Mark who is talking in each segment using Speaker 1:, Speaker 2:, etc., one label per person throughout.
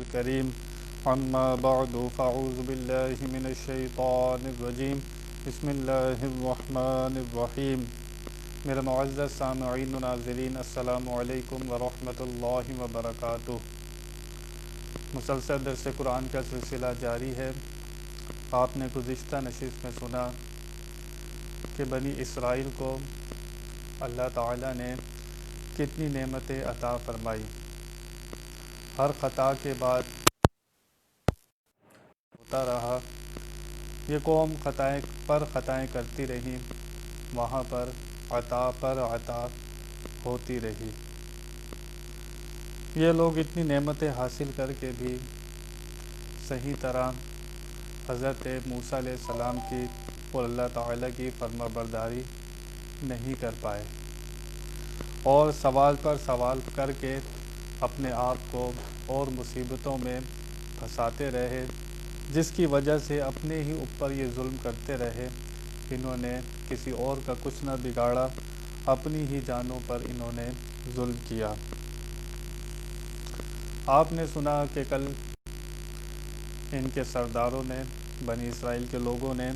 Speaker 1: الكريم اما بعد فاعوذ بالله من الشیطان الرجیم بسم اللہ الرحمن الرحیم۔ میرے معزز سامعین و ناظرین السلام علیکم ورحمۃ اللہ وبرکاتہ۔ مسلسل درس قرآن کا سلسلہ جاری ہے۔ آپ نے گزشتہ نشست میں سنا کہ بنی اسرائیل کو اللہ تعالیٰ نے کتنی نعمتیں عطا فرمائی۔ ہر خطا کے بعد ہوتا رہا، یہ قوم خطائیں کرتی رہی، وہاں پر عطا ہوتی رہی۔ یہ لوگ اتنی نعمتیں حاصل کر کے بھی صحیح طرح حضرت موسیٰ علیہ السلام کی اور اللہ تعالیٰ کی فرما برداری نہیں کر پائے، اور سوال پر سوال کر کے اپنے آپ کو اور مصیبتوں میں پھنساتے رہے، جس کی وجہ سے اپنے ہی اوپر یہ ظلم کرتے رہے۔ انہوں نے کسی اور کا کچھ نہ بگاڑا، اپنی ہی جانوں پر انہوں نے ظلم کیا۔ آپ نے سنا کہ کل ان کے سرداروں نے، بنی اسرائیل کے لوگوں نے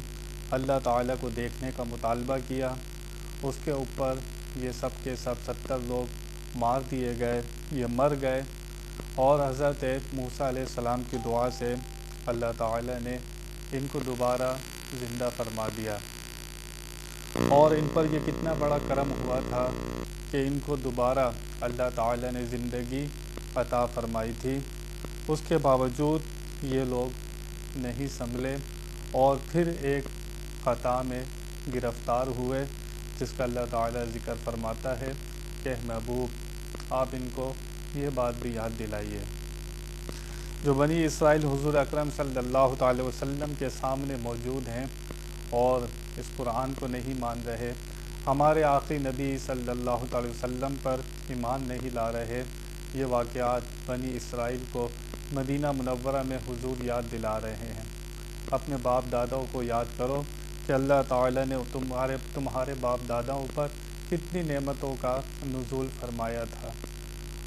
Speaker 1: اللہ تعالیٰ کو دیکھنے کا مطالبہ کیا، اس کے اوپر یہ سب کے سب 70 لوگ مار دیے گئے، یہ مر گئے، اور حضرت موسیٰ علیہ السلام کی دعا سے اللہ تعالیٰ نے ان کو دوبارہ زندہ فرما دیا۔ اور ان پر یہ کتنا بڑا کرم ہوا تھا کہ ان کو دوبارہ اللہ تعالیٰ نے زندگی عطا فرمائی تھی، اس کے باوجود یہ لوگ نہیں سنبھلے اور پھر ایک خطا میں گرفتار ہوئے، جس کا اللہ تعالیٰ ذکر فرماتا ہے کہ محبوب آپ ان کو یہ بات بھی یاد دلائیے۔ جو بنی اسرائیل حضور اکرم صلی اللہ تعالی وسلم کے سامنے موجود ہیں اور اس قرآن کو نہیں مان رہے، ہمارے آخری نبی صلی اللہ تعالی وسلم پر ایمان نہیں لا رہے، یہ واقعات بنی اسرائیل کو مدینہ منورہ میں حضور یاد دلا رہے ہیں۔ اپنے باپ داداؤں کو یاد کرو کہ اللہ تعالیٰ نے تمہارے باپ داداؤں پر کتنی نعمتوں کا نزول فرمایا تھا۔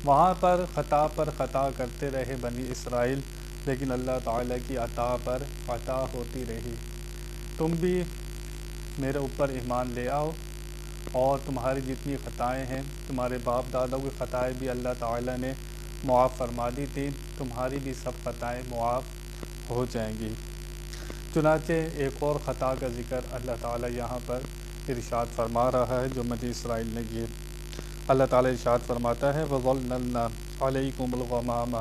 Speaker 1: وہاں پر خطا کرتے رہے بنی اسرائیل، لیکن اللہ تعالیٰ کی عطا پر عطا ہوتی رہی۔ تم بھی میرے اوپر ایمان لے آؤ، اور تمہاری جتنی خطائیں ہیں، تمہارے باپ داداؤں کی خطائیں بھی اللہ تعالیٰ نے معاف فرما دی تھی، تمہاری بھی سب خطائیں معاف ہو جائیں گی۔ چنانچہ ایک اور خطا کا ذکر اللہ تعالیٰ یہاں پر ارشاد فرما رہا ہے جو بنی اسرائیل نے کی۔ اللہ تعالیٰ ارشاد فرماتا ہے وَظَلَّلْنَا عَلَيْكُمُ الْغَمَامَ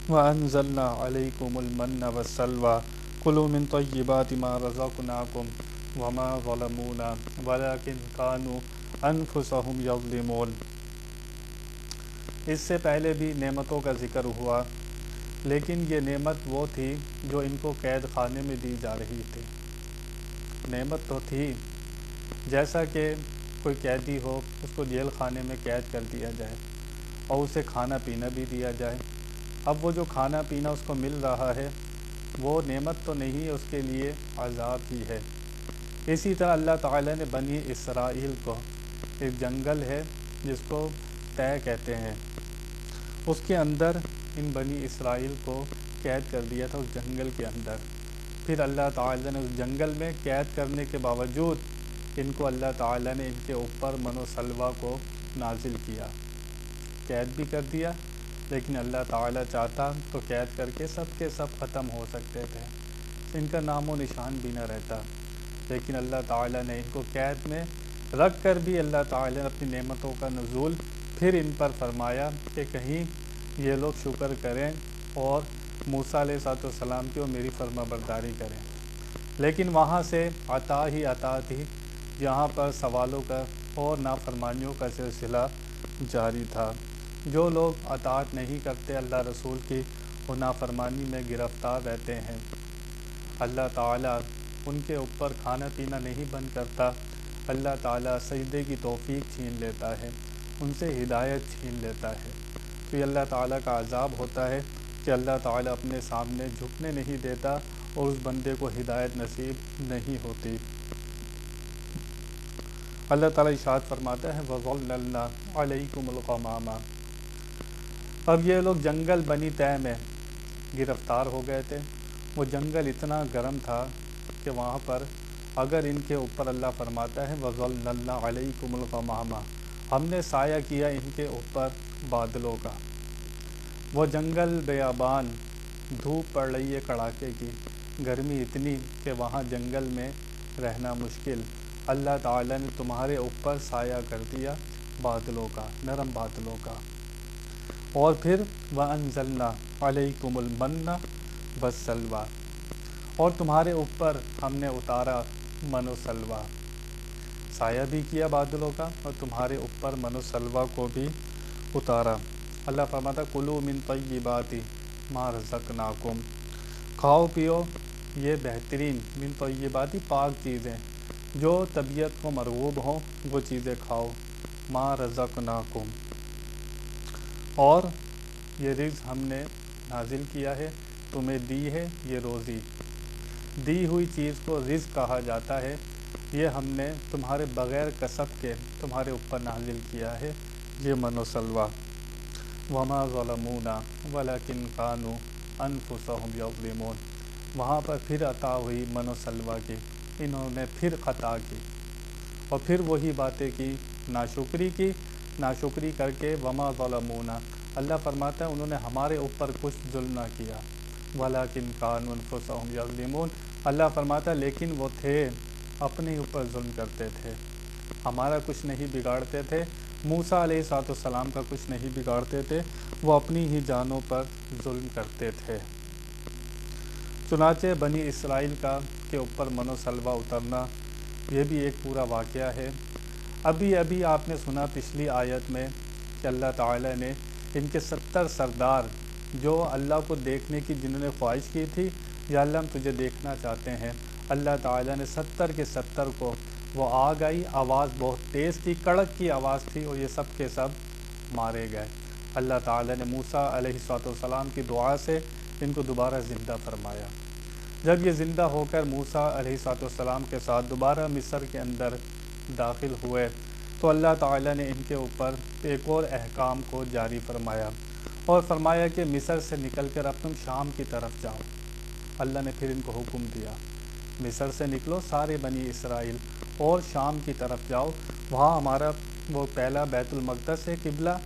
Speaker 1: وَأَنزَلْنَا عَلَيْكُمُ الْمَنَّ وَالسَّلْوَىٰ كُلُوا مِن طَيِّبَاتِ مَا رَزَقْنَاكُمْ وَمَا ظَلَمُونَا وَلَٰكِن كَانُوا أَنفُسَهُمْ يَظْلِمُونَ۔ اس سے پہلے بھی نعمتوں کا ذکر ہوا، لیکن یہ نعمت وہ تھی جو ان کو قید خانے میں دی جا رہی تھی۔ نعمت تو تھی جیسا کہ کوئی قیدی ہو، اس کو جیل خانے میں قید کر دیا جائے اور اسے کھانا پینا بھی دیا جائے۔ اب وہ جو کھانا پینا اس کو مل رہا ہے وہ نعمت تو نہیں ہے، اس کے لیے عذاب ہی ہے۔ اسی طرح اللہ تعالیٰ نے بنی اسرائیل کو، ایک جنگل ہے جس کو طے کہتے ہیں، اس کے اندر ان بنی اسرائیل کو قید کر دیا تھا، اس جنگل کے اندر۔ پھر اللہ تعالیٰ نے اس جنگل میں قید کرنے کے باوجود ان کو اللہ تعالیٰ نے ان کے اوپر من و سلوہ کو نازل کیا، قید بھی کر دیا، لیکن اللہ تعالیٰ چاہتا تو قید کر کے سب ختم ہو سکتے تھے، ان کا نام و نشان بھی نہ رہتا، لیکن اللہ تعالیٰ نے ان کو قید میں رکھ کر بھی اللہ تعالیٰ نے اپنی نعمتوں کا نزول پھر ان پر فرمایا کہ کہیں یہ لوگ شکر کریں اور موسیٰ علیہ السلام کی اور میری فرما برداری کریں۔ لیکن وہاں سے عطا ہی عطا تھی، یہاں پر سوالوں کا اور نافرمانیوں کا سلسلہ جاری تھا۔ جو لوگ اطاعت نہیں کرتے اللہ رسول کی، وہ نافرمانی میں گرفتار رہتے ہیں، اللہ تعالیٰ ان کے اوپر کھانا پینا نہیں بند کرتا، اللہ تعالیٰ سجدے کی توفیق چھین لیتا ہے، ان سے ہدایت چھین لیتا ہے۔ تو یہ اللہ تعالیٰ کا عذاب ہوتا ہے کہ اللہ تعالیٰ اپنے سامنے جھکنے نہیں دیتا اور اس بندے کو ہدایت نصیب نہیں ہوتی۔ اللہ تعالیٰ ارشاد فرماتا ہے وَظَلَّلْنَا عَلَيْكُمُ الْغَمَامَ۔ اب یہ لوگ جنگل بنی طے میں گرفتار ہو گئے تھے۔ وہ جنگل اتنا گرم تھا کہ وہاں پر اگر ان کے اوپر اللہ فرماتا ہے وَظَلَّلْنَا عَلَيْكُمُ الْغَمَامَ، ہم نے سایہ کیا ان کے اوپر بادلوں کا۔ وہ جنگل بیابان، دھوپ پڑ رہی ہے کڑاکے کی، گرمی اتنی کہ وہاں جنگل میں رہنا مشکل، اللہ تعالیٰ نے تمہارے اوپر سایہ کر دیا بادلوں کا، نرم بادلوں کا۔ اور پھر وَأَنزَلْنَا عَلَيْكُمُ الْمَنَّ وَالسَّلْوَىٰ، اور تمہارے اوپر ہم نے اتارا من و سلویٰ، سایہ بھی کیا بادلوں کا اور تمہارے اوپر من و سلویٰ کو بھی اتارا۔ اللہ فرماتا کُلُوا مِن طَیِّبَاتِ مَا رَزَقْنَاکُمْ، کھاؤ پیو یہ بہترین، من طیباتی پاک چیزیں، جو طبیعت کو مرغوب ہوں وہ چیزیں کھاؤ، ما رزقناکم، اور یہ رزق ہم نے نازل کیا ہے، تمہیں دی ہے یہ روزی، دی ہوئی چیز کو رزق کہا جاتا ہے، یہ ہم نے تمہارے بغیر کسب کے تمہارے اوپر نازل کیا ہے، یہ من و سلویٰ۔ وما ظلمونا ولکن کانوا انفسهم یظلمون، وہاں پر پھر عطا ہوئی من و سلویٰ کی، انہوں نے پھر خطا کی اور پھر وہی باتیں کی، ناشکری کر کے وما ظلمونا، اللہ فرماتا ہے انہوں نے ہمارے اوپر کچھ ظلم نہ کیا، ولیکن کانوا انفسهم یظلمون، اللہ فرماتا ہے لیکن وہ تھے اپنے اوپر ظلم کرتے تھے، ہمارا کچھ نہیں بگاڑتے تھے، موسیٰ علیہ السلام کا کچھ نہیں بگاڑتے تھے، وہ اپنی ہی جانوں پر ظلم کرتے تھے۔ چنانچہ بنی اسرائیل کے اوپر من و سلویٰ اترنا یہ بھی ایک پورا واقعہ ہے۔ ابھی آپ نے سنا پچھلی آیت میں کہ اللہ تعالیٰ نے ان کے 70 سردار جو اللہ کو دیکھنے کی جنہوں نے خواہش کی تھی، یا اللہ ہم تجھے دیکھنا چاہتے ہیں، اللہ تعالیٰ نے 70 کے 70 کو، وہ آگ آئی، آواز بہت تیز تھی، کڑک کی آواز تھی، اور یہ سب کے سب مارے گئے۔ اللہ تعالیٰ نے موسیٰ علیہ السلام کی دعا سے ان کو دوبارہ زندہ فرمایا۔ جب یہ زندہ ہو کر موسیٰ علیہ السلام کے ساتھ دوبارہ مصر کے اندر داخل ہوئے تو اللہ تعالیٰ نے ان کے اوپر ایک اور احکام کو جاری فرمایا اور فرمایا کہ مصر سے نکل کر اب تم شام کی طرف جاؤ۔ اللہ نے پھر ان کو حکم دیا مصر سے نکلو سارے بنی اسرائیل اور شام کی طرف جاؤ، وہاں ہمارا وہ پہلا بیت المقدس ہے قبلہ،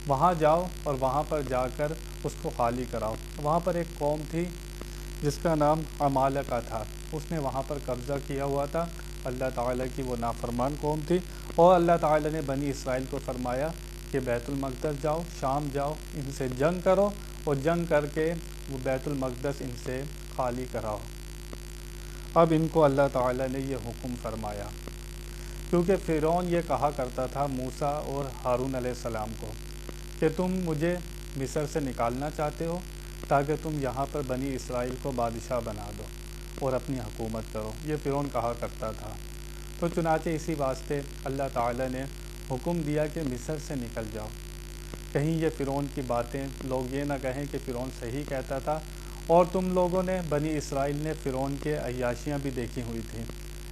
Speaker 1: وہاں جاؤ اور وہاں پر جا کر اس کو خالی کراؤ۔ وہاں پر ایک قوم تھی جس کا نام عمالقہ تھا، اس نے وہاں پر قبضہ کیا ہوا تھا، اللہ تعالیٰ کی وہ نافرمان قوم تھی، اور اللہ تعالیٰ نے بنی اسرائیل کو فرمایا کہ بیت المقدس جاؤ، شام جاؤ، ان سے جنگ کرو اور جنگ کر کے وہ بیت المقدس ان سے خالی کراؤ۔ اب ان کو اللہ تعالیٰ نے یہ حکم فرمایا، کیونکہ فرعون یہ کہا کرتا تھا موسیٰ اور ہارون علیہ السلام کو کہ تم مجھے مصر سے نکالنا چاہتے ہو تاکہ تم یہاں پر بنی اسرائیل کو بادشاہ بنا دو اور اپنی حکومت کرو، یہ فرعون کہا کرتا تھا۔ تو چنانچہ اسی واسطے اللہ تعالیٰ نے حکم دیا کہ مصر سے نکل جاؤ، کہیں یہ فرعون کی باتیں لوگ یہ نہ کہیں کہ فرعون صحیح کہتا تھا، اور تم لوگوں نے بنی اسرائیل نے فرعون کے عیاشیاں بھی دیکھی ہوئی تھیں،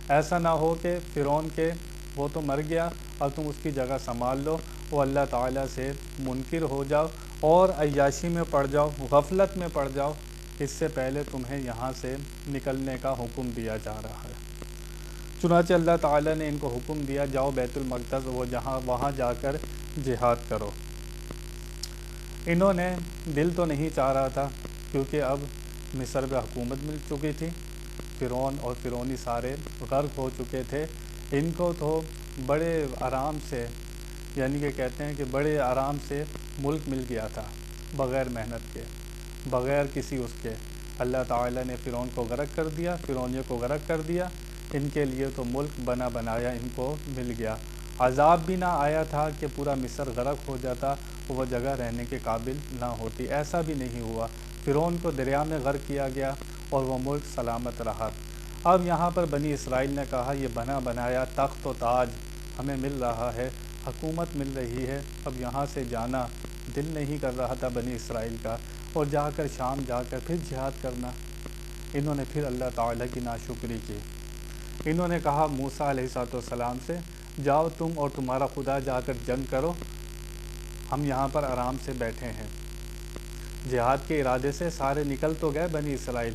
Speaker 1: ایسا نہ ہو کہ فرعون کے وہ تو مر گیا اور تم اس کی جگہ سنبھال لو، وہ اللہ تعالیٰ سے منکر ہو جاؤ اور عیاشی میں پڑ جاؤ، غفلت میں پڑ جاؤ، اس سے پہلے تمہیں یہاں سے نکلنے کا حکم دیا جا رہا ہے۔ چنانچہ اللہ تعالیٰ نے ان کو حکم دیا جاؤ بیت المقدس، وہاں جا کر جہاد کرو۔ انہوں نے دل تو نہیں چاہ رہا تھا، کیونکہ اب مصر میں حکومت مل چکی تھی، فرعون اور فرعونی سارے غرق ہو چکے تھے، ان کو تو بڑے آرام سے، یعنی کہ کہتے ہیں کہ بڑے آرام سے ملک مل گیا تھا، بغیر محنت کے، بغیر کسی اس کے، اللہ تعالیٰ نے فرعون کو غرق کر دیا، فرعونیوں کو غرق کر دیا، ان کے لیے تو ملک بنا بنایا ان کو مل گیا، عذاب بھی نہ آیا تھا کہ پورا مصر غرق ہو جاتا، وہ جگہ رہنے کے قابل نہ ہوتی، ایسا بھی نہیں ہوا، فرعون کو دریا میں غرق کیا گیا اور وہ ملک سلامت رہا۔ اب یہاں پر بنی اسرائیل نے کہا یہ بنا بنایا تخت و تاج ہمیں مل رہا ہے، حکومت مل رہی ہے، اب یہاں سے جانا دل نہیں کر رہا تھا بنی اسرائیل کا، اور جا کر شام جا کر پھر جہاد کرنا۔ انہوں نے پھر اللہ تعالیٰ کی ناشکری کی، انہوں نے کہا موسیٰ علیہ السلام سے جاؤ تم اور تمہارا خدا جا کر جنگ کرو، ہم یہاں پر آرام سے بیٹھے ہیں۔ جہاد کے ارادے سے سارے نکل تو گئے بنی اسرائیل،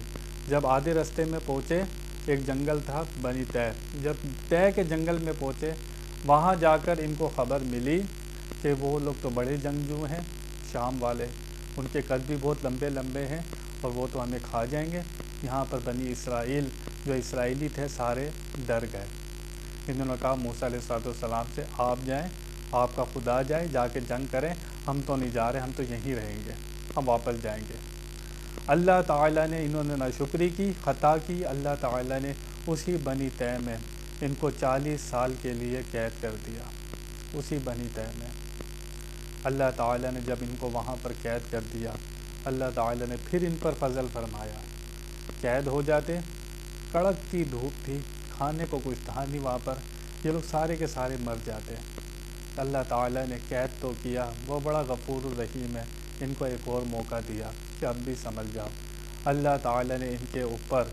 Speaker 1: جب آدھے راستے میں پہنچے ایک جنگل تھا بنی طے، جب طے کے جنگل میں پہنچے وہاں جا کر ان کو خبر ملی کہ وہ لوگ تو بڑے جنگجو ہیں شام والے، ان کے قد بھی بہت لمبے لمبے ہیں اور وہ تو ہمیں کھا جائیں گے۔ یہاں پر بنی اسرائیل جو اسرائیلی تھے سارے ڈر گئے۔ انہوں نے کہا موسیٰ علیہ السلام سے آپ جائیں، آپ کا خدا جائے، جا کے جنگ کریں، ہم تو نہیں جا رہے، ہم تو یہیں رہیں گے، ہم واپس جائیں گے۔ اللہ تعالیٰ نے، انہوں نے ناشکری کی، خطا کی، اللہ تعالیٰ نے اسی بنی طے میں ان کو 40 سال کے لیے قید کر دیا۔ اسی بنی طے میں اللہ تعالیٰ نے جب ان کو وہاں پر قید کر دیا، اللہ تعالیٰ نے پھر ان پر فضل فرمایا۔ قید ہو جاتے، کڑکتی دھوپ تھی، کھانے کو کچھ تھا نہیں وہاں پر، یہ لوگ سارے کے سارے مر جاتے۔ اللہ تعالیٰ نے قید تو کیا، وہ بڑا غفور الرحیم ہے، ان کو ایک اور موقع دیا کہ اب بھی سمجھ جاؤ۔ اللہ تعالیٰ نے ان کے اوپر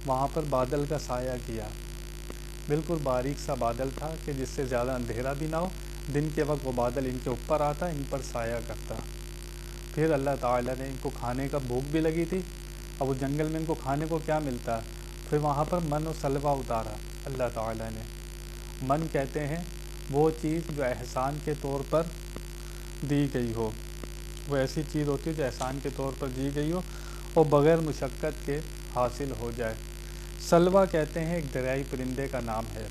Speaker 1: وہاں پر بادل کا سایہ کیا، بالکل باریک سا بادل تھا کہ جس سے زیادہ اندھیرا بھی نہ ہو، دن کے وقت وہ بادل ان کے اوپر آتا، ان پر سایہ کرتا۔ پھر اللہ تعالیٰ نے ان کو کھانے کا بھوک بھی لگی تھی، اب وہ جنگل میں ان کو کھانے کو کیا ملتا، پھر وہاں پر من و سلوہ اتارا اللہ تعالیٰ نے۔ من کہتے ہیں وہ چیز جو احسان کے طور پر دی گئی ہو، وہ ایسی چیز ہوتی ہے جو احسان کے طور پر دی گئی ہو اور بغیر مشقت کے حاصل ہو جائے۔ سلوہ کہتے ہیں ایک دریائی پرندے کا نام ہے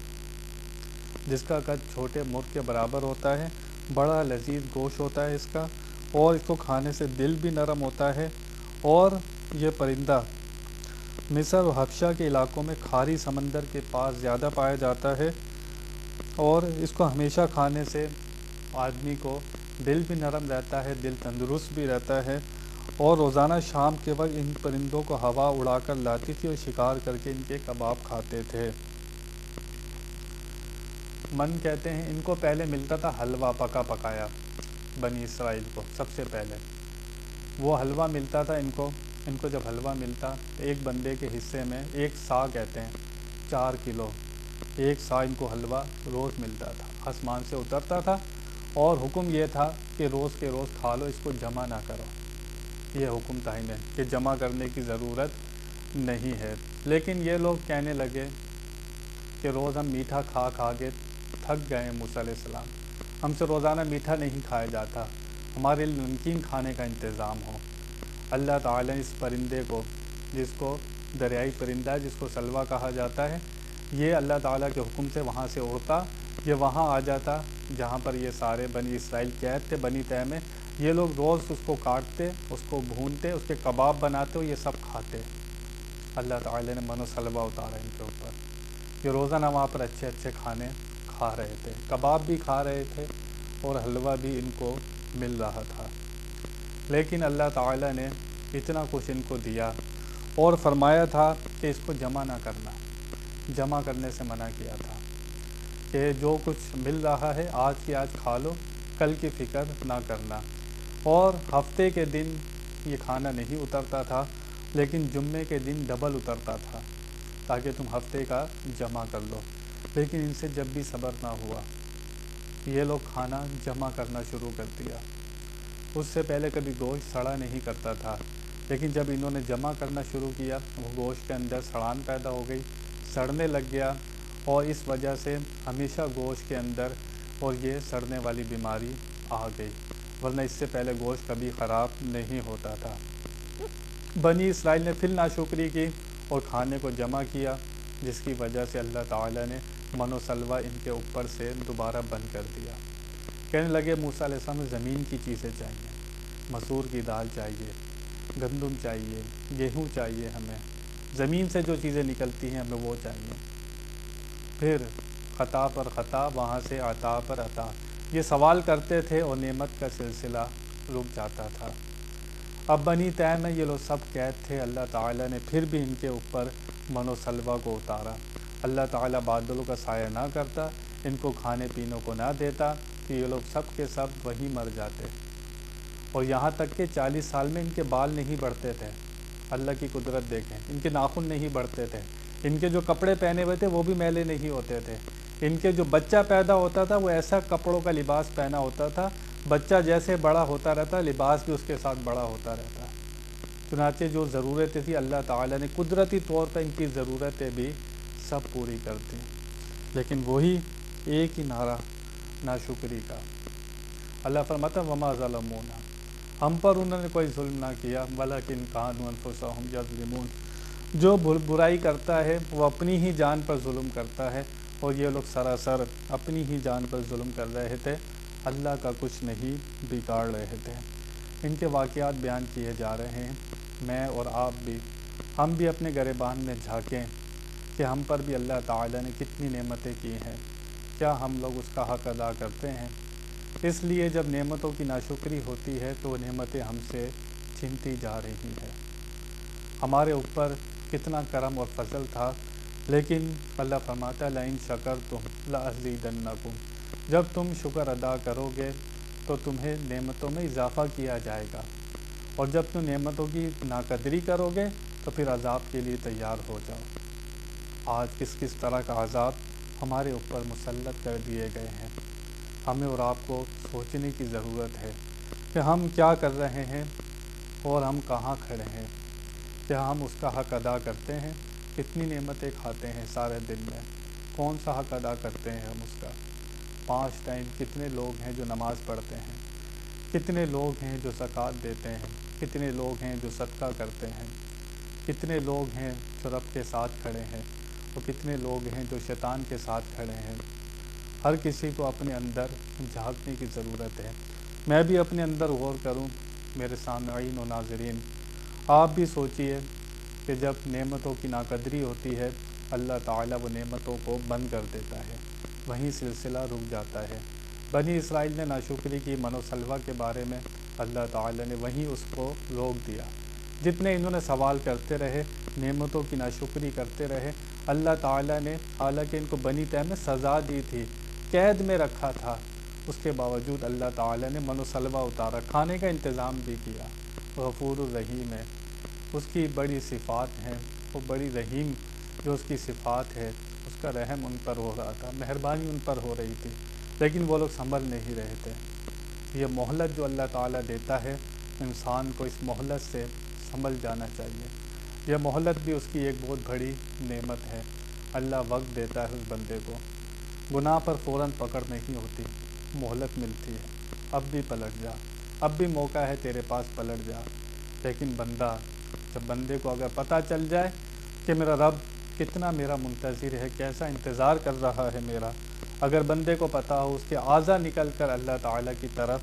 Speaker 1: جس کا قد چھوٹے مرغ کے برابر ہوتا ہے، بڑا لذیذ گوشت ہوتا ہے اس کا، اور اس کو کھانے سے دل بھی نرم ہوتا ہے، اور یہ پرندہ مصر و حبشہ کے علاقوں میں کھاری سمندر کے پاس زیادہ پایا جاتا ہے، اور اس کو ہمیشہ کھانے سے آدمی کو دل بھی نرم رہتا ہے، دل تندرست بھی رہتا ہے۔ اور روزانہ شام کے وقت ان پرندوں کو ہوا اڑا کر لاتی تھی اور شکار کر کے ان کے کباب کھاتے تھے۔ من کہتے ہیں ان کو پہلے ملتا تھا حلوہ پکا پکایا، بنی اسرائیل کو سب سے پہلے وہ حلوہ ملتا تھا ان کو جب حلوہ ملتا ایک بندے کے حصے میں ایک سا کہتے ہیں 4 کلو، ایک سا ان کو حلوہ روز ملتا تھا، آسمان سے اترتا تھا، اور حکم یہ تھا کہ روز کے روز کھا لو، اس کو جمع نہ کرو۔ یہ حکم تھا انہیں کہ جمع کرنے کی ضرورت نہیں ہے۔ لیکن یہ لوگ کہنے لگے کہ روز ہم میٹھا کھا کھا کے تھک گئے ہیں موسیٰ علیہ السلام، ہم سے روزانہ میٹھا نہیں کھایا جاتا، ہمارے لیے نمکین کھانے کا انتظام ہو۔ اللہ تعالیٰ نے اس پرندے کو، جس کو دریائی پرندہ ہے، جس کو سلوہ کہا جاتا ہے، یہ اللہ تعالیٰ کے حکم سے وہاں سے اڑتا، یہ وہاں آ جاتا جہاں پر یہ سارے بنی اسرائیل قید تھے بنی طے میں، یہ لوگ روز اس کو کاٹتے، اس کو بھونتے، اس کے کباب بناتے، یہ سب کھاتے۔ اللہ تعالیٰ نے من و سلوہ اتارا ان کے اوپر، یہ روزانہ وہاں پر اچھے اچھے کھانے کھا رہے تھے، کباب بھی کھا رہے تھے اور حلوہ بھی ان کو مل رہا تھا۔ لیکن اللہ تعالیٰ نے اتنا کچھ ان کو دیا اور فرمایا تھا کہ اس کو جمع نہ کرنا، جمع کرنے سے منع کیا تھا کہ جو کچھ مل رہا ہے آج کی آج کھا لو، کل کی فکر نہ کرنا۔ اور ہفتے کے دن یہ کھانا نہیں اترتا تھا، لیکن جمعے کے دن ڈبل اترتا تھا تاکہ تم ہفتے کا جمع کر لو۔ لیکن ان سے جب بھی صبر نہ ہوا، یہ لوگ کھانا جمع کرنا شروع کر دیا۔ اس سے پہلے کبھی گوشت سڑا نہیں کرتا تھا، لیکن جب انہوں نے جمع کرنا شروع کیا، وہ گوشت کے اندر سڑان پیدا ہو گئی، سڑنے لگ گیا، اور اس وجہ سے ہمیشہ گوشت کے اندر اور یہ سڑنے والی بیماری آ گئی، ورنہ اس سے پہلے گوشت کبھی خراب نہیں ہوتا تھا۔ بنی اسرائیل نے پھر ناشکری کی اور کھانے کو جمع کیا، جس کی وجہ سے اللہ تعالیٰ نے من و سلوہ ان کے اوپر سے دوبارہ بند کر دیا۔ کہنے لگے موسیٰ علیہ السلام زمین کی چیزیں چاہیے، مسور کی دال چاہیے، گندم چاہیے، گیہوں چاہیے، ہمیں زمین سے جو چیزیں نکلتی ہیں ہمیں وہ چاہیے۔ پھر خطا پر خطا، وہاں سے عطا پر عطا، یہ سوال کرتے تھے اور نعمت کا سلسلہ رک جاتا تھا۔ اب بنی طے میں یہ لوگ سب قید تھے، اللہ تعالیٰ نے پھر بھی ان کے اوپر من و سلوہ کو اتارا۔ اللہ تعالیٰ بادلوں کا سایہ نہ کرتا، ان کو کھانے پینے کو نہ دیتا، کہ یہ لوگ سب کے سب وہیں مر جاتے۔ اور یہاں تک کہ 40 سال میں ان کے بال نہیں بڑھتے تھے، اللہ کی قدرت دیکھیں، ان کے ناخن نہیں بڑھتے تھے، ان کے جو کپڑے پہنے ہوئے تھے وہ بھی میلے نہیں ہوتے تھے، ان کے جو بچہ پیدا ہوتا تھا وہ ایسا کپڑوں کا لباس پہنا ہوتا تھا، بچہ جیسے بڑا ہوتا رہتا لباس بھی اس کے ساتھ بڑا ہوتا رہتا۔ چنانچہ جو ضرورتیں تھیں اللہ تعالیٰ نے قدرتی طور پر ان کی ضرورتیں بھی سب پوری کر دیں، لیکن وہی ایک ہی نعرہ ناشکری کا۔ اللہ فرماتا ہے وما ظلمونا، ہم پر انہوں نے کوئی ظلم نہ کیا، ولکن کانوا انفسہم یظلمون، جو برائی کرتا ہے وہ اپنی ہی جان پر ظلم کرتا ہے، اور یہ لوگ سراسر اپنی ہی جان پر ظلم کر رہے تھے، اللہ کا کچھ نہیں بگاڑ رہے تھے۔ ان کے واقعات بیان کیے جا رہے ہیں۔ میں اور آپ بھی، ہم بھی اپنے گریبان میں جھانکیں کہ ہم پر بھی اللہ تعالیٰ نے کتنی نعمتیں کی ہیں، کیا ہم لوگ اس کا حق ادا کرتے ہیں؟ اس لیے جب نعمتوں کی ناشکری ہوتی ہے تو وہ نعمتیں ہم سے چھنتی جا رہی ہیں۔ ہمارے اوپر کتنا کرم اور فضل تھا، لیکن اللہ فرماتا ہے لئن شکرتم لأزیدنکم، جب تم شکر ادا کرو گے تو تمہیں نعمتوں میں اضافہ کیا جائے گا، اور جب تم نعمتوں کی ناقدری کرو گے تو پھر عذاب کے لیے تیار ہو جاؤ۔ آج کس کس طرح کا عذاب ہمارے اوپر مسلط کر دیے گئے ہیں۔ ہمیں اور آپ کو سوچنے کی ضرورت ہے کہ ہم کیا کر رہے ہیں اور ہم کہاں کھڑے ہیں۔ کیا ہم اس کا حق ادا کرتے ہیں؟ کتنی نعمتیں کھاتے ہیں سارے دن میں، کون سا حق ادا کرتے ہیں ہم اس کا؟ 5 ٹائم کتنے لوگ ہیں جو نماز پڑھتے ہیں، کتنے لوگ ہیں جو زکوٰۃ دیتے ہیں، کتنے لوگ ہیں جو صدقہ کرتے ہیں، کتنے لوگ ہیں جو رب کے ساتھ کھڑے ہیں، اور کتنے لوگ ہیں جو شیطان کے ساتھ کھڑے ہیں۔ ہر کسی کو اپنے اندر جھانکنے کی ضرورت ہے۔ میں بھی اپنے اندر غور کروں، میرے سامعین و ناظرین، آپ بھی سوچئے کہ جب نعمتوں کی ناقدری ہوتی ہے اللہ تعالیٰ وہ نعمتوں کو بند کر دیتا ہے، وہیں سلسلہ رک جاتا ہے۔ بنی اسرائیل نے ناشکری کی، من و سلوہ کے بارے میں اللہ تعالیٰ نے وہیں اس کو روک دیا۔ جتنے انہوں نے سوال کرتے رہے، نعمتوں کی ناشکری کرتے رہے، اللہ تعالیٰ نے حالانکہ ان کو بنی تیم میں سزا دی تھی، قید میں رکھا تھا، اس کے باوجود اللہ تعالیٰ نے من و سلوہ اتارا، کھانے کا انتظام بھی کیا۔ غفور الرحیم ہے، اس کی بڑی صفات ہیں، وہ بڑی رحیم جو اس کی صفات ہے، اس کا رحم ان پر ہو رہا تھا، مہربانی ان پر ہو رہی تھی، لیکن وہ لوگ سنبھل نہیں رہے تھے۔ یہ مہلت جو اللہ تعالیٰ دیتا ہے، انسان کو اس مہلت سے سنبھل جانا چاہیے۔ یہ مہلت بھی اس کی ایک بہت بڑی نعمت ہے۔ اللہ وقت دیتا ہے اس بندے کو، گناہ پر فوراً پکڑ نہیں ہوتی، مہلت ملتی ہے، اب بھی پلٹ جا، اب بھی موقع ہے تیرے پاس، پلٹ جا۔ لیکن جب بندے کو اگر پتہ چل جائے کہ میرا رب کتنا میرا منتظر ہے، کیسا انتظار کر رہا ہے میرا، اگر بندے کو پتہ ہو، اس کے اعضا نکل کر اللہ تعالیٰ کی طرف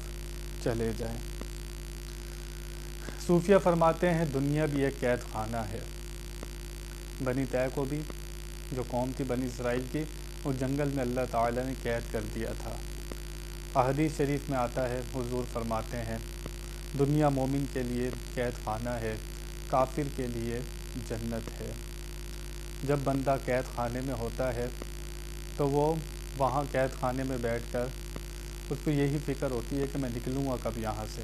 Speaker 1: چلے جائیں۔ صوفیہ فرماتے ہیں دنیا بھی ایک قید خانہ ہے۔ بنی طے کو بھی، جو قوم تھی بنی اسرائیل کی، وہ جنگل میں اللہ تعالیٰ نے قید کر دیا تھا۔ احادیث شریف میں آتا ہے، حضور فرماتے ہیں دنیا مومن کے لیے قید خانہ ہے، کافر کے لیے جنت ہے۔ جب بندہ قید خانے میں ہوتا ہے تو وہ وہاں قید خانے میں بیٹھ کر اس کو یہی فکر ہوتی ہے کہ میں نکلوں گا کب یہاں سے،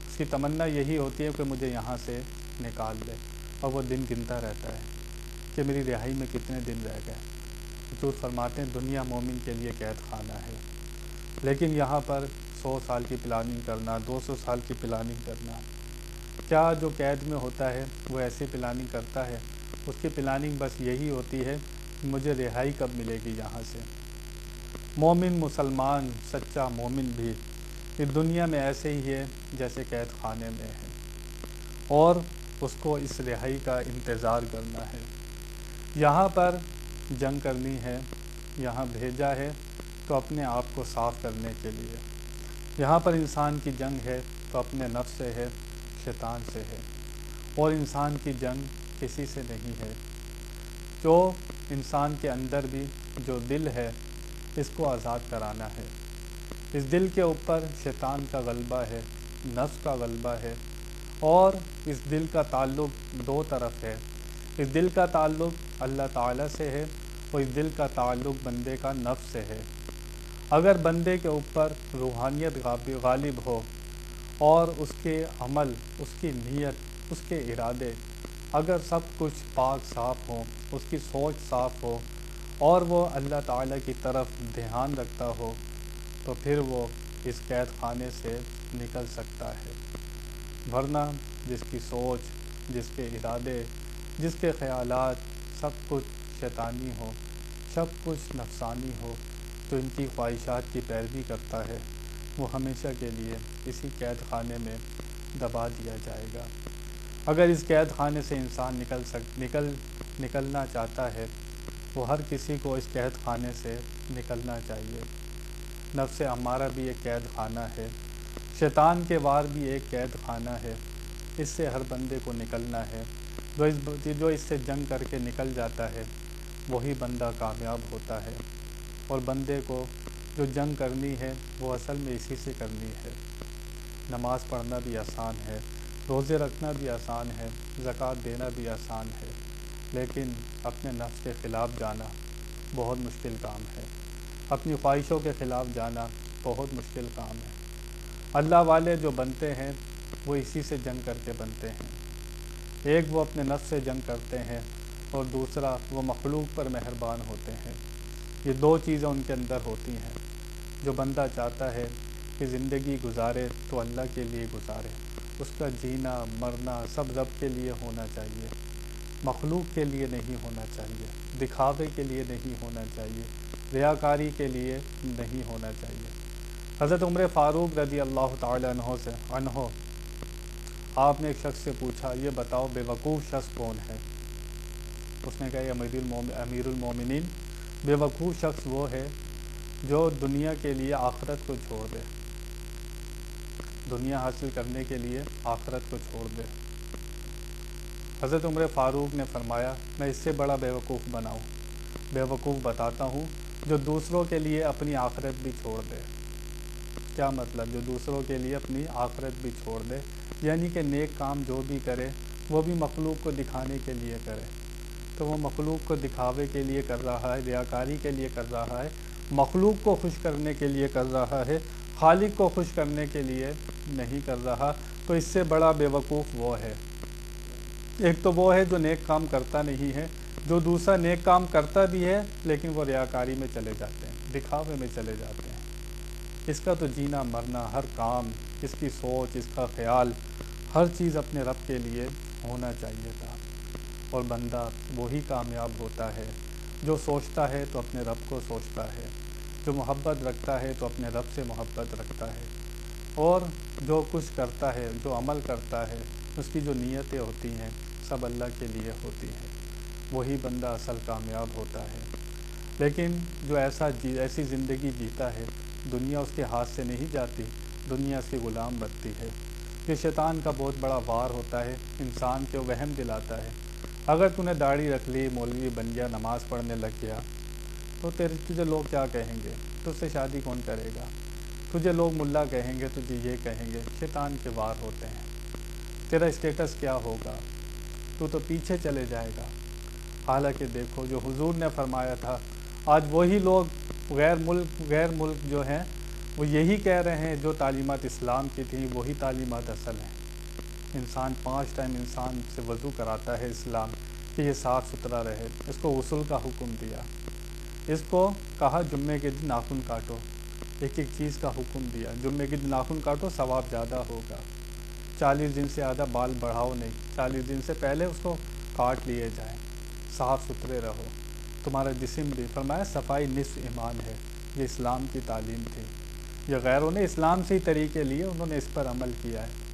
Speaker 1: اس کی تمنا یہی ہوتی ہے کہ مجھے یہاں سے نکال دے، اور وہ دن گنتا رہتا ہے کہ میری رہائی میں کتنے دن رہ گئے۔ حضور فرماتے ہیں دنیا مومن کے لیے قید خانہ ہے، لیکن یہاں پر 100 سال کی پلاننگ کرنا، 200 سال کی پلاننگ کرنا، کیا جو قید میں ہوتا ہے وہ ایسے پلاننگ کرتا ہے؟ اس کی پلاننگ بس یہی ہوتی ہے کہ مجھے رہائی کب ملے گی یہاں سے۔ مومن، مسلمان، سچا مومن بھی اس دنیا میں ایسے ہی ہے جیسے قید خانے میں ہے، اور اس کو اس رہائی کا انتظار کرنا ہے۔ یہاں پر جنگ کرنی ہے، یہاں بھیجا ہے تو اپنے آپ کو صاف کرنے کے لیے۔ یہاں پر انسان کی جنگ ہے تو اپنے نفس سے ہے، شیطان سے ہے، اور انسان کی جنگ کسی سے نہیں ہے۔ جو انسان کے اندر بھی جو دل ہے، اس کو آزاد کرانا ہے۔ اس دل کے اوپر شیطان کا غلبہ ہے، نفس کا غلبہ ہے، اور اس دل کا تعلق 2 طرف ہے۔ اس دل کا تعلق اللہ تعالیٰ سے ہے، اور اس دل کا تعلق بندے کا نفس سے ہے۔ اگر بندے کے اوپر روحانیت غالب ہو، اور اس کے عمل، اس کی نیت، اس کے ارادے، اگر سب کچھ پاک صاف ہو، اس کی سوچ صاف ہو، اور وہ اللہ تعالیٰ کی طرف دھیان رکھتا ہو، تو پھر وہ اس قید خانے سے نکل سکتا ہے۔ ورنہ جس کی سوچ جس کے ارادے، جس کے خیالات سب کچھ شیطانی ہو، سب کچھ نفسانی ہو، تو ان کی خواہشات کی پیروی کرتا ہے، وہ ہمیشہ کے لیے اسی قید خانے میں دبا دیا جائے گا۔ اگر اس قید خانے سے انسان نکلنا چاہتا ہے، وہ ہر کسی کو اس قید خانے سے نکلنا چاہیے۔ نفس امارہ بھی ایک قید خانہ ہے، شیطان کے وار بھی ایک قید خانہ ہے، اس سے ہر بندے کو نکلنا ہے۔ جو اس سے جنگ کر کے نکل جاتا ہے وہی بندہ کامیاب ہوتا ہے، اور بندے کو جو جنگ کرنی ہے وہ اصل میں اسی سے کرنی ہے۔ نماز پڑھنا بھی آسان ہے، روزے رکھنا بھی آسان ہے، زکوٰۃ دینا بھی آسان ہے، لیکن اپنے نفس کے خلاف جانا بہت مشکل کام ہے، اپنی خواہشوں کے خلاف جانا بہت مشکل کام ہے۔ اللہ والے جو بنتے ہیں وہ اسی سے جنگ کر کے بنتے ہیں۔ ایک وہ اپنے نفس سے جنگ کرتے ہیں، اور دوسرا وہ مخلوق پر مہربان ہوتے ہیں۔ یہ دو چیزیں ان کے اندر ہوتی ہیں۔ جو بندہ چاہتا ہے کہ زندگی گزارے تو اللہ کے لیے گزارے، اس کا جینا مرنا سب رب کے لیے ہونا چاہیے، مخلوق کے لیے نہیں ہونا چاہیے، دکھاوے کے لیے نہیں ہونا چاہیے، ریاکاری کے لیے نہیں ہونا چاہیے۔ حضرت عمر فاروق رضی اللہ تعالی عنہ آپ نے ایک شخص سے پوچھا، یہ بتاؤ بے وقوف شخص کون ہے؟ اس نے کہا یہ امیر المومنین، بے وقوف شخص وہ ہے جو دنیا کے لیے آخرت کو چھوڑ دے، دنیا حاصل کرنے کے لیے آخرت کو چھوڑ دے۔ حضرت عمر فاروق نے فرمایا میں اس سے بڑا بے وقوف بناؤں، بے وقوف بتاتا ہوں جو دوسروں کے لیے اپنی آخرت بھی چھوڑ دے۔ کیا مطلب؟ جو دوسروں کے لیے اپنی آخرت بھی چھوڑ دے، یعنی کہ نیک کام جو بھی کرے وہ بھی مخلوق کو دکھانے کے لیے کرے، تو وہ مخلوق کو دکھاوے کے لیے کر رہا ہے، ریاکاری کے لیے کر رہا ہے، مخلوق کو خوش کرنے کے لیے کر رہا ہے، خالق کو خوش کرنے کے لیے نہیں کر رہا، تو اس سے بڑا بے وقوف وہ ہے۔ ایک تو وہ ہے جو نیک کام کرتا نہیں ہے، جو دوسرا نیک کام کرتا بھی ہے لیکن وہ ریاکاری میں چلے جاتے ہیں، دکھاوے میں چلے جاتے ہیں۔ اس کا تو جینا مرنا، ہر کام، اس کی سوچ، اس کا خیال، ہر چیز اپنے رب کے لیے ہونا چاہیے تھا، اور بندہ وہی کامیاب ہوتا ہے جو سوچتا ہے تو اپنے رب کو سوچتا ہے، جو محبت رکھتا ہے تو اپنے رب سے محبت رکھتا ہے، اور جو کچھ کرتا ہے، جو عمل کرتا ہے، اس کی جو نیتیں ہوتی ہیں سب اللہ کے لیے ہوتی ہیں، وہی بندہ اصل کامیاب ہوتا ہے۔ لیکن جو ایسی زندگی جیتا ہے، دنیا اس کے ہاتھ سے نہیں جاتی، دنیا اس کے غلام بنتی ہے۔ یہ شیطان کا بہت بڑا وار ہوتا ہے، انسان کو وہم دلاتا ہے، اگر تو نے داڑھی رکھ لی، مولوی بن گیا، نماز پڑھنے لگ گیا، تو تجھے لوگ کیا کہیں گے؟ تجھ سے شادی کون کرے گا؟ تجھے لوگ ملا کہیں گے، تجھے یہ کہیں گے۔ شیطان کے وار ہوتے ہیں۔ تیرا اسٹیٹس کیا ہوگا؟ تو پیچھے چلے جائے گا۔ حالانکہ دیکھو جو حضور نے فرمایا تھا، آج وہی لوگ غیر ملک جو ہیں وہ یہی کہہ رہے ہیں جو تعلیمات اسلام کی تھیں وہی تعلیمات اصل ہیں۔ انسان 5 ٹائم انسان سے وضو کراتا ہے اسلام کہ یہ صاف ستھرا رہے، اس کو غسل کا حکم دیا، اس کو کہا جمعے کے دن ناخن کاٹو، ایک چیز کا حکم دیا، جمعے کے دن ناخن کاٹو ثواب زیادہ ہوگا، 40 دن سے زیادہ بال بڑھاؤ نہیں، 40 دن سے پہلے اس کو کاٹ لیے جائیں، صاف ستھرے رہو، تمہارا جسم بھی۔ فرمایا صفائی نصف ایمان ہے، یہ اسلام کی تعلیم تھی۔ یہ غیروں نے اسلام سے ہی طریقے لیے، انہوں نے اس پر عمل کیا ہے۔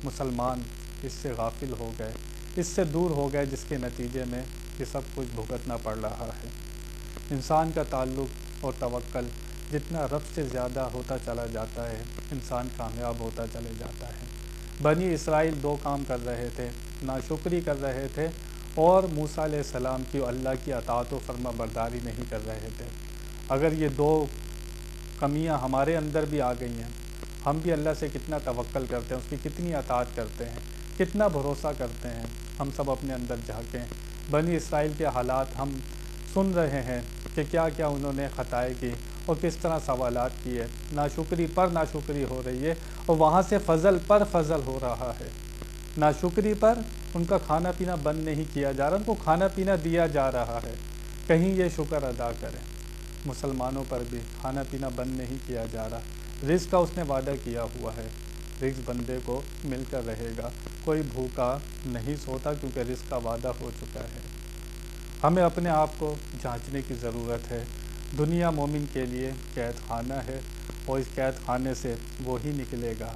Speaker 1: مسلمان اس سے غافل ہو گئے، اس سے دور ہو گئے، جس کے نتیجے میں یہ سب کچھ بھگتنا پڑ رہا ہے۔ انسان کا تعلق اور توکل جتنا رب سے زیادہ ہوتا چلا جاتا ہے، انسان کامیاب ہوتا چلے جاتا ہے۔ بنی اسرائیل 2 کام کر رہے تھے، ناشکری کر رہے تھے، اور موسیٰ علیہ السلام کی اللہ کی اطاعت و فرما برداری نہیں کر رہے تھے۔ اگر یہ 2 کمیاں ہمارے اندر بھی آ گئی ہیں، ہم بھی اللہ سے کتنا توکل کرتے ہیں، اس کی کتنی اطاعت کرتے ہیں، کتنا بھروسہ کرتے ہیں، ہم سب اپنے اندر جھانکیں۔ بنی اسرائیل کے حالات ہم سن رہے ہیں کہ کیا کیا انہوں نے خطائیں کی اور کس طرح سوالات کیے، ناشکری پر ناشکری ہو رہی ہے، اور وہاں سے فضل پر فضل ہو رہا ہے۔ ناشکری پر ان کا کھانا پینا بند نہیں کیا جا رہا، ان کو کھانا پینا دیا جا رہا ہے، کہیں یہ شکر ادا کریں۔ مسلمانوں پر بھی کھانا پینا بند نہیں کیا جا رہا، رزق کا اس نے وعدہ کیا ہوا ہے، رزق بندے کو مل کر رہے گا، کوئی بھوکا نہیں سوتا کیونکہ رزق کا وعدہ ہو چکا ہے۔ ہمیں اپنے آپ کو جانچنے کی ضرورت ہے۔ دنیا مومن کے لیے قید خانہ ہے، اور اس قید خانے سے وہی نکلے گا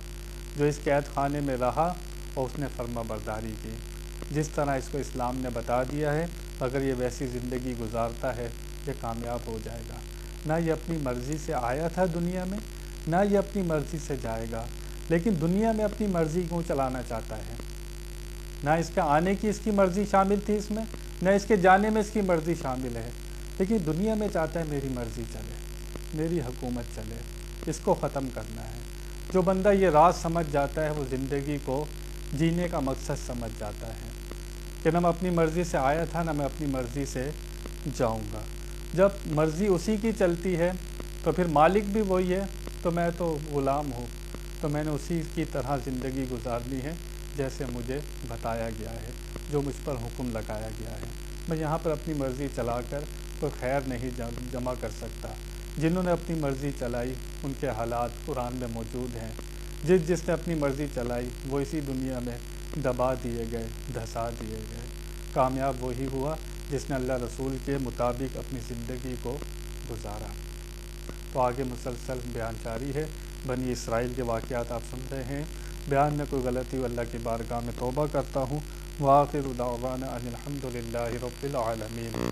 Speaker 1: جو اس قید خانے میں رہا اور اس نے فرما برداری کی۔ جس طرح اس کو اسلام نے بتا دیا ہے، اگر یہ ویسی زندگی گزارتا ہے یہ کامیاب ہو جائے گا۔ نہ یہ اپنی مرضی سے آیا تھا دنیا میں، نہ یہ اپنی مرضی سے جائے گا، لیکن دنیا میں اپنی مرضی کیوں چلانا چاہتا ہے؟ نہ اس کے آنے کی اس کی مرضی شامل تھی اس میں، نہ اس کے جانے میں اس کی مرضی شامل ہے، لیکن دنیا میں چاہتا ہے میری مرضی چلے، میری حکومت چلے، اس کو ختم کرنا ہے۔ جو بندہ یہ راز سمجھ جاتا ہے وہ زندگی کو جینے کا مقصد سمجھ جاتا ہے کہ نہ میں اپنی مرضی سے آیا تھا، نہ میں اپنی مرضی سے جاؤں گا۔ جب مرضی اسی کی چلتی ہے تو پھر مالک بھی وہی ہے، تو میں تو غلام ہوں، تو میں نے اسی کی طرح زندگی گزارنی ہے جیسے مجھے بتایا گیا ہے، جو مجھ پر حکم لگایا گیا ہے۔ میں یہاں پر اپنی مرضی چلا کر کوئی خیر نہیں جمع کر سکتا۔ جنہوں نے اپنی مرضی چلائی ان کے حالات قرآن میں موجود ہیں۔ جس نے اپنی مرضی چلائی وہ اسی دنیا میں دبا دیے گئے، دھسا دیے گئے۔ کامیاب وہی ہوا جس نے اللہ رسول کے مطابق اپنی زندگی کو گزارا۔ تو آگے مسلسل بیان جاری ہے، بنی اسرائیل کے واقعات آپ سن رہے ہیں۔ بیان میں کوئی غلطی ہو اللہ کی بارگاہ میں توبہ کرتا ہوں۔ وآخر دعوانا ان الحمد للہ رب العالمین۔